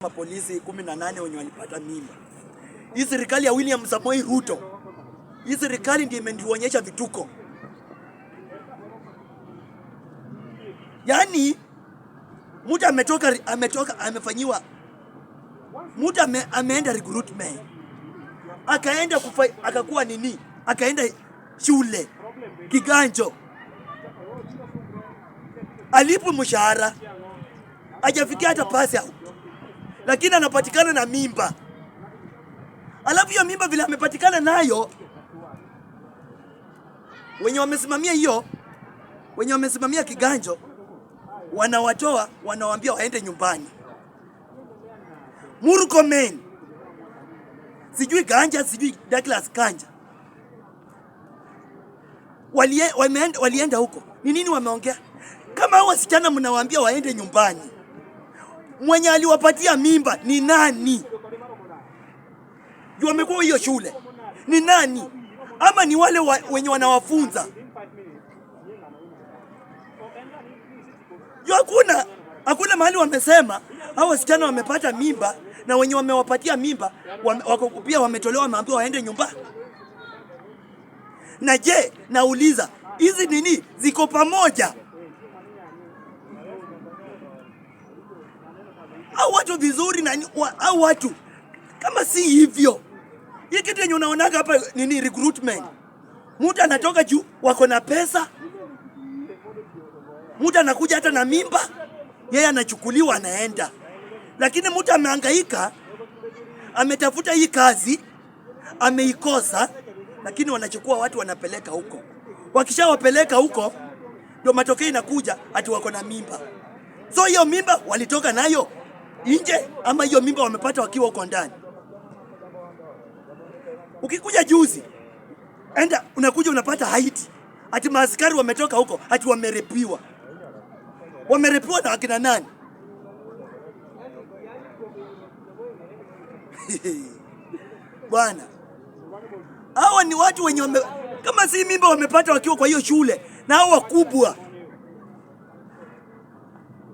Mapolisi 18 wenye walipata mimba. Hii serikali ya William Samoei Ruto, hii serikali ndiyo imetuonyesha vituko. Yaani mtu amefanyiwa, mtu ameenda recruitment, akaenda akakuwa nini, akaenda shule kiganjo, alipo mshahara, hajafikia hata pasi out, lakini anapatikana na mimba. Alafu hiyo mimba vile amepatikana nayo, wenye wamesimamia kiganjo wanawatoa, wanawaambia waende nyumbani. Murkomen, sijui Ganja, sijui Douglas Kanja, walienda huko. Ni nini wameongea? Kama hao wasichana mnawaambia waende nyumbani, mwenye aliwapatia mimba ni nani? Juu wamekuwa hiyo shule ni nani? Ama ni wale wenye wanawafunza? Juu hakuna mahali wamesema hao wasichana wamepata mimba na wenye wamewapatia mimba wako pia wametolewa, wameambiwa waende nyumbani. Na je, nauliza, hizi nini ziko pamoja? Au watu vizuri na au watu kama si hivyo? Hii kitu yenye unaonaga hapa nini, recruitment. Mtu anatoka juu, wako na pesa, mtu anakuja hata na mimba, yeye anachukuliwa anaenda. Lakini mtu amehangaika, ametafuta hii kazi, ameikosa, lakini wanachukua watu wanapeleka huko. Wakishawapeleka huko, ndio matokeo inakuja ati wako na mimba. So hiyo mimba walitoka nayo nje ama hiyo mimba wamepata wakiwa huko ndani? Ukikuja juzi, enda unakuja unapata Haiti ati maaskari wametoka huko ati wamerepiwa. Wamerepiwa na akina nani? Bwana, hawa ni watu wenye kama si mimba wamepata wakiwa kwa hiyo shule, na hao wakubwa.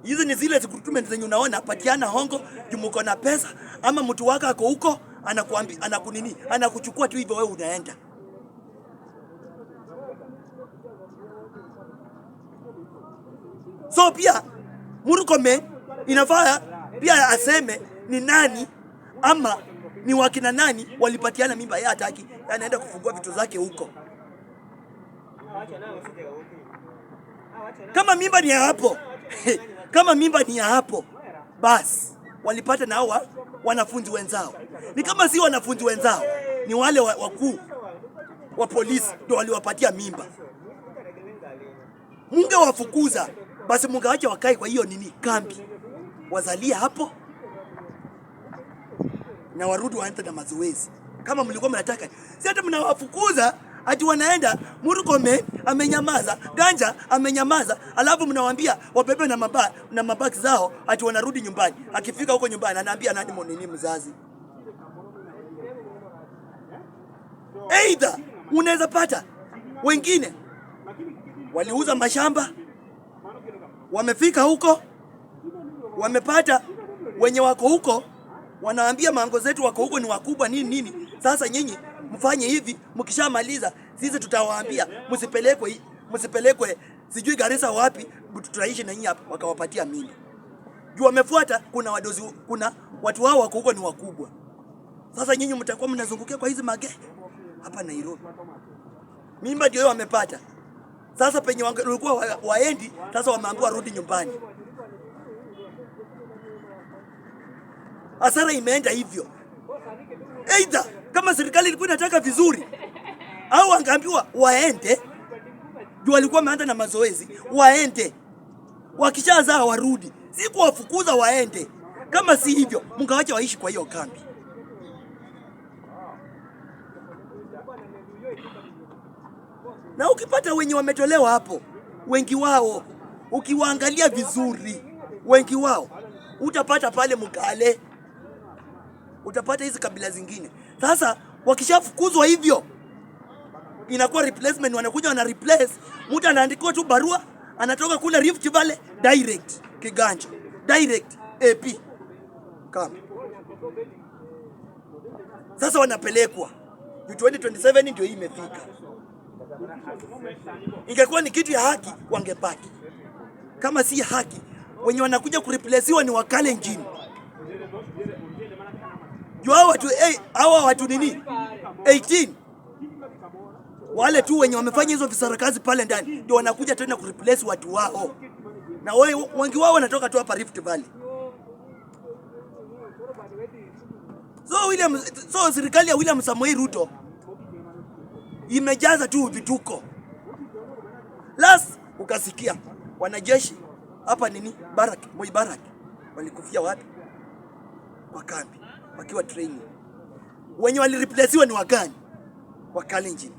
Hizi ni zile recruitment zenye unaona patiana hongo, jumuko na pesa, ama mtu wako ako huko anakuambia, anakuchukua tu hivyo, wewe unaenda. So pia Murkomen inafaa pia aseme ni nani ama ni wakina nani walipatiana mimba. Yeye hataki, anaenda kufungua vitu zake huko. Kama mimba ni ya hapo kama mimba ni ya hapo, basi walipata na hao wanafunzi wenzao. Ni kama si wanafunzi wenzao, ni wale wakuu wa polisi ndio waliwapatia mimba. Munge wafukuza, basi mungaacha wakae kwa hiyo nini kambi, wazalia hapo na warudi waanze na mazoezi kama mlikuwa mnataka. Si hata mnawafukuza ati wanaenda. Murkomen amenyamaza, Ganja amenyamaza, alafu mnawaambia wabebe na mabaki zao ati wanarudi nyumbani. Akifika huko nyumbani anaambia nani nini mzazi? Either unaweza pata wengine waliuza mashamba, wamefika huko wamepata wenye wako huko, wanaambia mango zetu wako huko ni wakubwa nini. Sasa nyinyi mfanye hivi, mkishamaliza sisi tutawaambia msipelekwe sijui Garissa wapi, tutaishi na nyinyi hapa. Wakawapatia mimba. Juu wamefuata, kuna wadozi, kuna watu wao wako huko ni wakubwa. Sasa nyinyi mtakuwa mnazungukia kwa hizi magenge hapa Nairobi. Mimba ndio wamepata. Sasa penye walikuwa waendi, sasa wameambiwa rudi nyumbani. Hasara imeenda hivyo. Either kama serikali ilikuwa inataka vizuri, au angeambiwa waende, juu walikuwa wameanza na mazoezi, waende. Wakishazaa warudi, si kuwafukuza waende. Kama si hivyo, mngaacha waishi kwa hiyo kambi. Na ukipata wenye wametolewa hapo, wengi wao ukiwaangalia vizuri, wengi wao utapata pale Mkale, utapata hizi kabila zingine. Sasa wakishafukuzwa hivyo, inakuwa replacement, wanakuja wana replace. Mtu anaandikwa tu barua, anatoka kule Rift Valley direct Kiganjo, direct AP. kambi. Sasa wanapelekwa 2027 ndio hii imefika. Ingekuwa ni kitu ya haki wangepaki. Kama si haki, wenye wanakuja kureplacewa ni wakale njini. Jua hawa watu nini? 18 wale tu wenye wamefanya hizo visarakazi pale ndani ndio wanakuja tena kureplace watu wao. Na wengi wao wanatoka tu hapa Rift Valley. So serikali ya William Samoei Ruto imejaza tu vituko. Last ukasikia wanajeshi hapa nini Moi Barak walikufia wapi? Kwa kambi wakiwa training. Wenye walireplacewa ni wagani? Wakalenjin.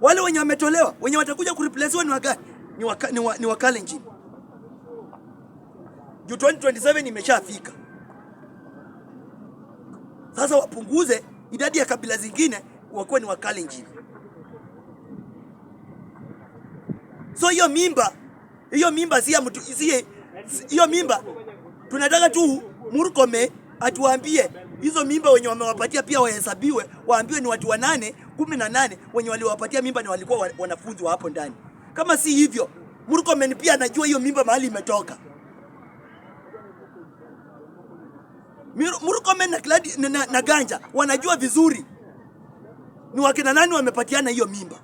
Wale wenye wametolewa, wenye watakuja kureplacewa ni wagani? Ni Wakalenjin. 2027 imeshafika. Sasa wapunguze idadi ya kabila zingine wakuwe ni Wakalenjin. So hiyo mimba si ya mtu, hiyo mimba tunataka tu Murkomen atuambie hizo mimba wenye wamewapatia pia wahesabiwe, waambiwe ni watu 18 wenye waliwapatia mimba ni walikuwa wanafunzi wa hapo ndani. Kama si hivyo, Murkomen pia anajua hiyo mimba mahali imetoka. Murkomen na Ganja wanajua vizuri ni wakina nani wamepatiana hiyo mimba.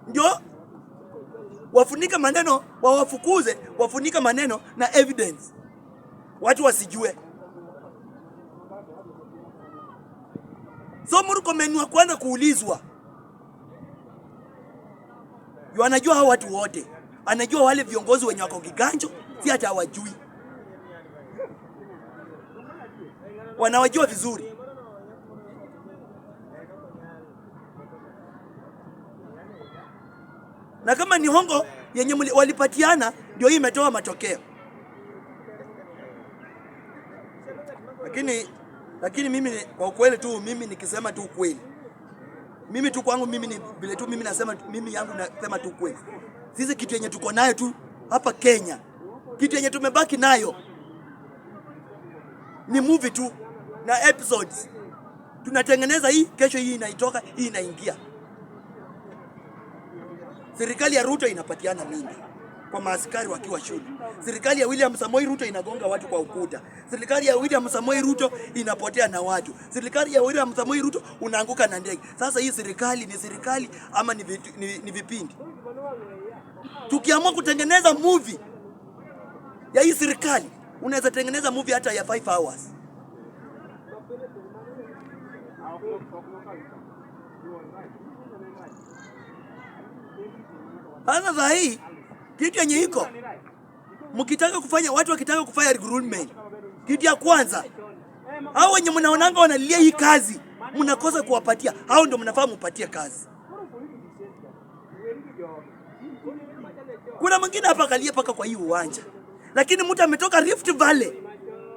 Ndio wafunika maneno, wafunika maneno na evidence, watu wasijue. So Murkomen wa kwanza kuulizwa, anajua hao watu wote, anajua wale viongozi wenye wako Kiganjo, si hata hawajui, wanawajua vizuri. Na kama ni hongo yenye walipatiana ndio hii imetoa matokeo. Lakini mimi kwa ukweli tu, mimi nikisema tu ukweli, mimi tu kwangu, mimi ni vile tu mimi nasema, mimi yangu nasema tu ukweli. Sisi kitu yenye tuko nayo tu hapa Kenya, kitu yenye tumebaki nayo ni movie tu na episodes. Tunatengeneza hii, kesho hii inaitoka, hii inaingia. Serikali ya Ruto inapatiana mingi kwa maaskari wakiwa shule. Serikali ya William Samoei Ruto inagonga watu kwa ukuta. Serikali ya William Samoei Ruto inapotea na watu. Serikali ya William Samoei Ruto unaanguka na ndege. Sasa hii serikali ni serikali ama ni vipindi? Tukiamua kutengeneza movie ya hii serikali, unaweza tengeneza movie hata ya 5 hours. Sasa hii kitu yenye iko, mkitaka kufanya, watu wakitaka kufanya recruitment, kitu ya kwanza, hao wenye mnaonanga wanalilia hii kazi, mnakosa kuwapatia, hao ndio mnafaa mupatie kazi. Kuna mwingine hapa kalia paka kwa hii uwanja, lakini mtu ametoka Rift Valley,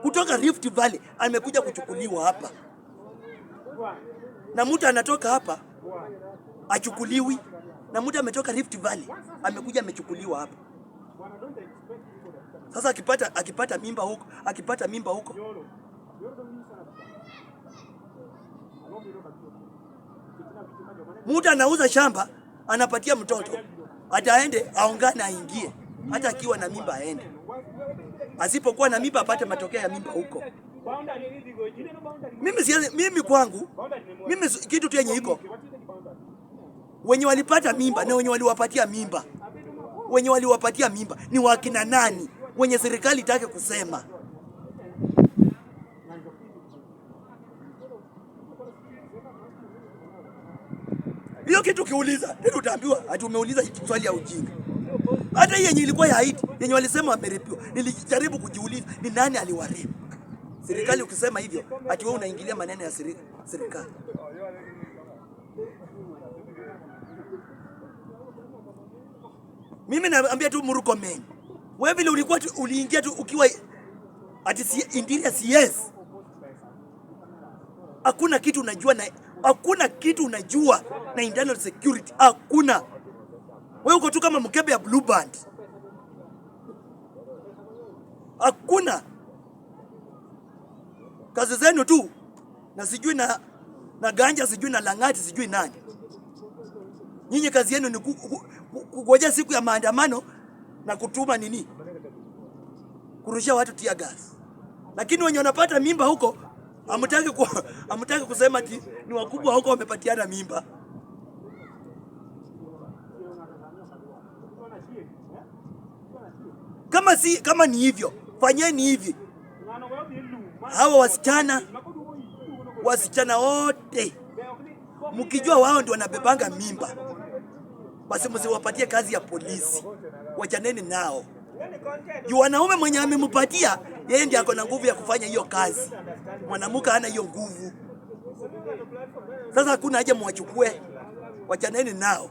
kutoka Rift Valley amekuja kuchukuliwa hapa, na mtu anatoka hapa achukuliwi, na mtu ametoka Rift Valley amekuja amechukuliwa hapa. Sasa akipata mimba huko mtu anauza shamba anapatia mtoto, ataende aongane aingie, hata akiwa na mimba aende, asipokuwa na mimba apate matokeo ya mimba huko. Mimi kwangu, mimi kitu tu yenye iko, wenye walipata mimba na wenye waliwapatia mimba, wenye waliwapatia mimba ni wakina nani? Wenye serikali itake kusema. Hiyo kitu kiuliza, ndio utaambiwa ati umeuliza swali ya ujinga. Hata yenye ilikuwa ya Haiti, yenye walisema wamerepiwa, nilijaribu kujiuliza ni nani aliwarepu. Serikali ukisema hivyo, ati wewe unaingilia maneno ya serikali. Mimi naambia tu Murkomen, wewe vile ulikuwa uliingia tu ukiwa ati interior CS, hakuna kitu unajua na Hakuna kitu unajua na internal security, hakuna. Wewe uko tu kama mkebe ya Blue Band. Hakuna. Kazi zenu tu na sijui na ganja, sijui na langati, sijui nani. Nyinyi kazi yenu ni kungojea siku ya maandamano na kutuma nini? Kurusha watu tear gas. Lakini wenye wanapata mimba huko hamtaki kusema ni wakubwa huko wamepatiana mimba. Kama ni hivyo, fanyeni hivi. Hawa wasichana wote mkijua wao ndio wanabebanga mimba, basi msiwapatie kazi ya polisi. Wachaneni nao. Juu wanaume mwenye amempatia yeye ndiye ako na nguvu ya kufanya hiyo kazi. Mwanamke hana hiyo nguvu. Sasa hakuna haja mwachukue. Wachaneni nao.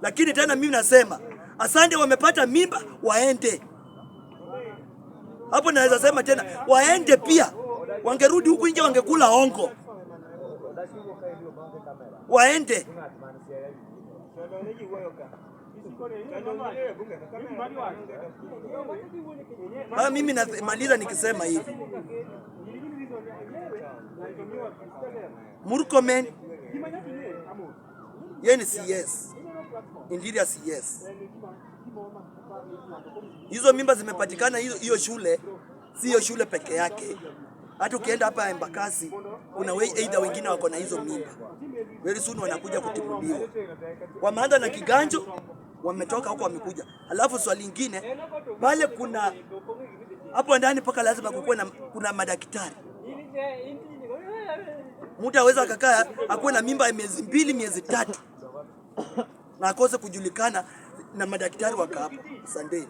Lakini tena mimi nasema asante, wamepata mimba waende. Hapo naweza sema tena waende pia. Wangerudi huku nje wangekula hongo. Waende. Mimi namaliza nikisema hivi. Murkomen yeye ni CS. Interior CS. Hizo mimba zimepatikana hiyo shule, sio shule peke yake. Hata ukienda hapa Embakasi kuna either wengine wako na hizo mimba. Very soon wanakuja kutibuliwa. Wameanza na Kiganjo, wametoka huko wamekuja. Alafu swali lingine, pale kuna hapo ndani paka lazima kuna madaktari. Mtu aweza akakaa akuwe na mimba ya miezi 2, miezi 3 na akose kujulikana na madaktari waka hapo. Asante.